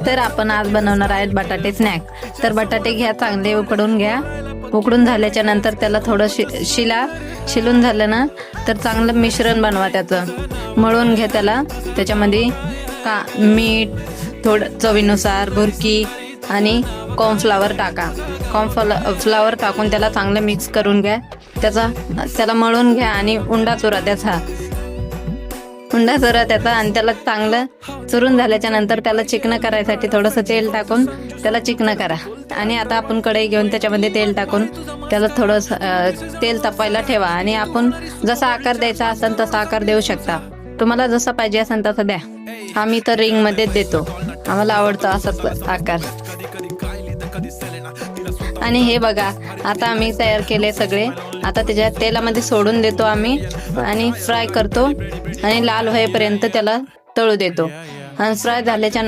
तर आपण आज बनवणार आहेत बटाटे स्नॅक। तर बटाटे घ्या, चांगले उकडून घ्या। उकडून झाल्याच्या नंतर त्याला थोडं शिलून झालं ना तर चांगलं मिश्रण बनवा त्याचं, मळून घ्या त्याला। त्याच्यामध्ये मीठ, थोडं चवीनुसार भुरकी आणि कॉर्नफ्लॉवर टाका। कॉर्नफ्लॉवर टाकून त्याला चांगलं मिक्स करून घ्या। त्याला मळून घ्या आणि उंडा चुरा त्याचा आणि त्याला चांगलं चुरून झाल्याच्या नंतर त्याला चिकन करायसाठी थोडंसं तेल टाकून त्याला चिकन करा। आणि आता आपण कढई घेऊन त्याच्यामध्ये तेल टाकून त्याला थोडं तेल तापायला ठेवा आणि आपण जसा आकार द्यायचा असेल तसा आकार देऊ शकता। तुम्हाला जसा पाहिजे असेल तसा द्या। आम्ही तर रिंग मध्येच देतो, आम्हाला आवडतं असाच आकार। आणि हे बघा, आता आम्ही तयार केले सगळे। आता त्याच्या तेलामध्ये सोडून देतो आम्ही आणि फ्राय करतो आणि लाल होईपर्यंत त्याला तळू देतो। आणि फ्राय झाल्याच्या